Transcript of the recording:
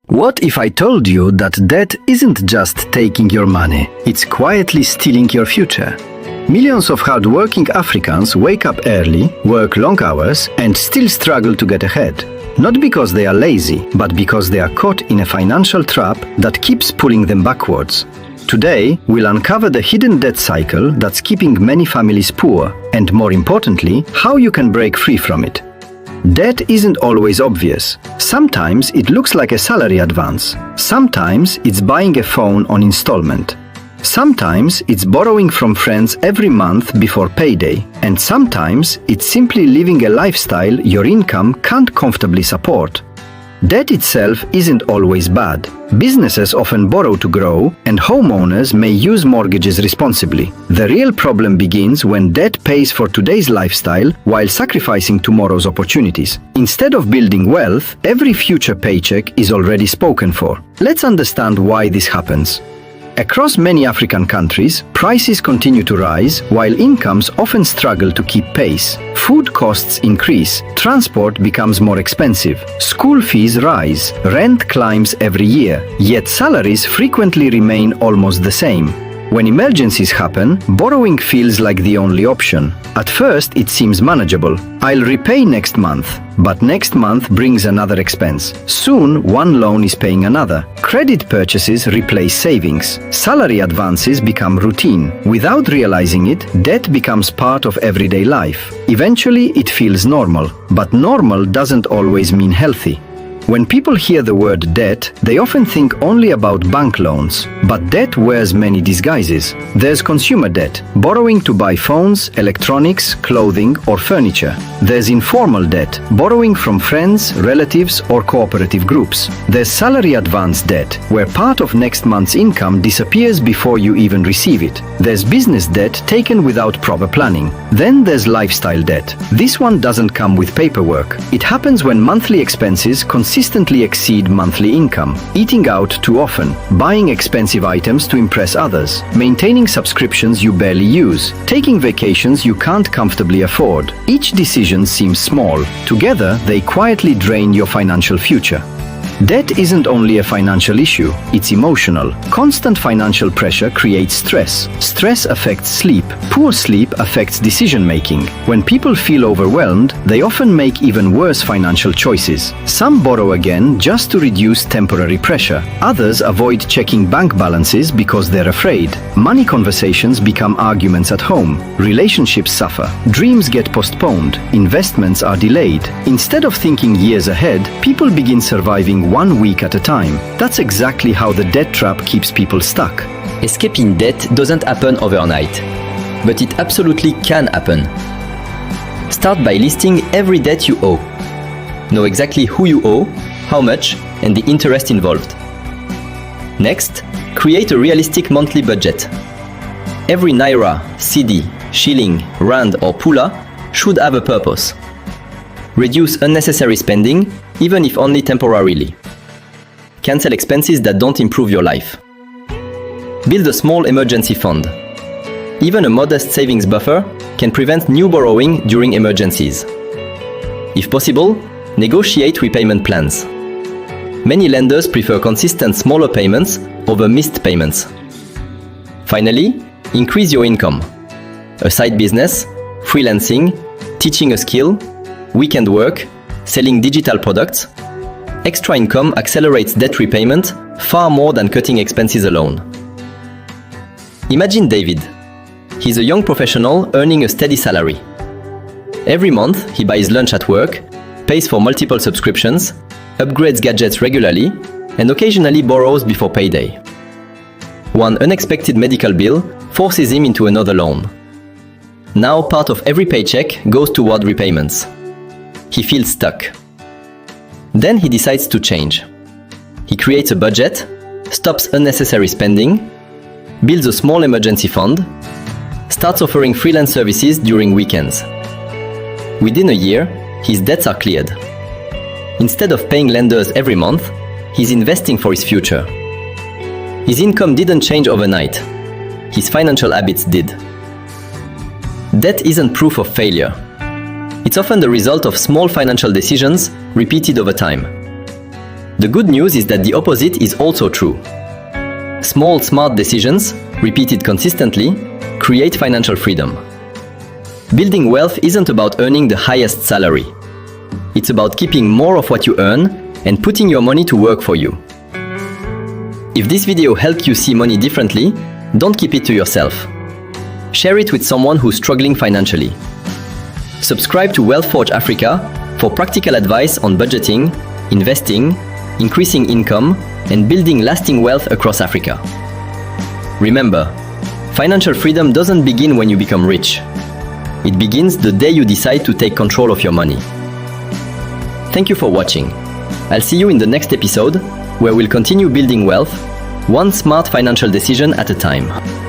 What if I told you that debt isn't just taking your money, it's quietly stealing your future? Millions of hardworking Africans wake up early, work long hours, and still struggle to get ahead. Not because they are lazy, but because they are caught in a financial trap that keeps pulling them backwards. Today, we'll uncover the hidden debt cycle that's keeping many families poor, and more importantly, how you can break free from it. Debt isn't always obvious. Sometimes it looks like a salary advance. Sometimes it's buying a phone on installment. Sometimes it's borrowing from friends every month before payday. And sometimes it's simply living a lifestyle your income can't comfortably support. Debt itself isn't always bad. Businesses often borrow to grow, and homeowners may use mortgages responsibly. The real problem begins when debt pays for today's lifestyle while sacrificing tomorrow's opportunities. Instead of building wealth, every future paycheck is already spoken for. Let's understand why this happens. Across many African countries, prices continue to rise while incomes often struggle to keep pace. Food costs increase, transport becomes more expensive, school fees rise, rent climbs every year, yet salaries frequently remain almost the same. When emergencies happen, borrowing feels like the only option. At first, it seems manageable. I'll repay next month. But next month brings another expense. Soon, one loan is paying another. Credit purchases replace savings. Salary advances become routine. Without realizing it, debt becomes part of everyday life. Eventually, it feels normal. But normal doesn't always mean healthy. When people hear the word debt, they often think only about bank loans. But debt wears many disguises. There's consumer debt, borrowing to buy phones, electronics, clothing, or furniture. There's informal debt, borrowing from friends, relatives, or cooperative groups. There's salary advance debt, where part of next month's income disappears before you even receive it. There's business debt taken without proper planning. Then there's lifestyle debt. This one doesn't come with paperwork. It happens when monthly expenses consistently exceed monthly income, eating out too often, buying expensive items to impress others, maintaining subscriptions you barely use, taking vacations you can't comfortably afford. Each decision seems small. Together, they quietly drain your financial future. Debt isn't only a financial issue, it's emotional. Constant financial pressure creates stress. Stress affects sleep. Poor sleep affects decision-making. When people feel overwhelmed, they often make even worse financial choices. Some borrow again just to reduce temporary pressure. Others avoid checking bank balances because they're afraid. Money conversations become arguments at home. Relationships suffer. Dreams get postponed. Investments are delayed. Instead of thinking years ahead, people begin surviving 1 week at a time. That's exactly how the debt trap keeps people stuck. Escaping debt doesn't happen overnight, but it absolutely can happen. Start by listing every debt you owe. Know exactly who you owe, how much, and the interest involved. Next, create a realistic monthly budget. Every naira, cedi, shilling, rand, or pula should have a purpose. Reduce unnecessary spending, even if only temporarily. Cancel expenses that don't improve your life. Build a small emergency fund. Even a modest savings buffer can prevent new borrowing during emergencies. If possible, negotiate repayment plans. Many lenders prefer consistent smaller payments over missed payments. Finally, increase your income. A side business, freelancing, teaching a skill, weekend work, selling digital products. Extra income accelerates debt repayment far more than cutting expenses alone. Imagine David. He's a young professional earning a steady salary. Every month, he buys lunch at work, pays for multiple subscriptions, upgrades gadgets regularly, and occasionally borrows before payday. One unexpected medical bill forces him into another loan. Now part of every paycheck goes toward repayments. He feels stuck. Then he decides to change. He creates a budget, stops unnecessary spending, builds a small emergency fund, starts offering freelance services during weekends. Within a year, his debts are cleared. Instead of paying lenders every month, he's investing for his future. His income didn't change overnight. His financial habits did. Debt isn't proof of failure. It's often the result of small financial decisions repeated over time. The good news is that the opposite is also true. Small, smart decisions, repeated consistently, create financial freedom. Building wealth isn't about earning the highest salary. It's about keeping more of what you earn and putting your money to work for you. If this video helped you see money differently, don't keep it to yourself. Share it with someone who's struggling financially. Subscribe to Wealth Forge Africa for practical advice on budgeting, investing, increasing income, and building lasting wealth across Africa. Remember, financial freedom doesn't begin when you become rich. It begins the day you decide to take control of your money. Thank you for watching. I'll see you in the next episode, where we'll continue building wealth, one smart financial decision at a time.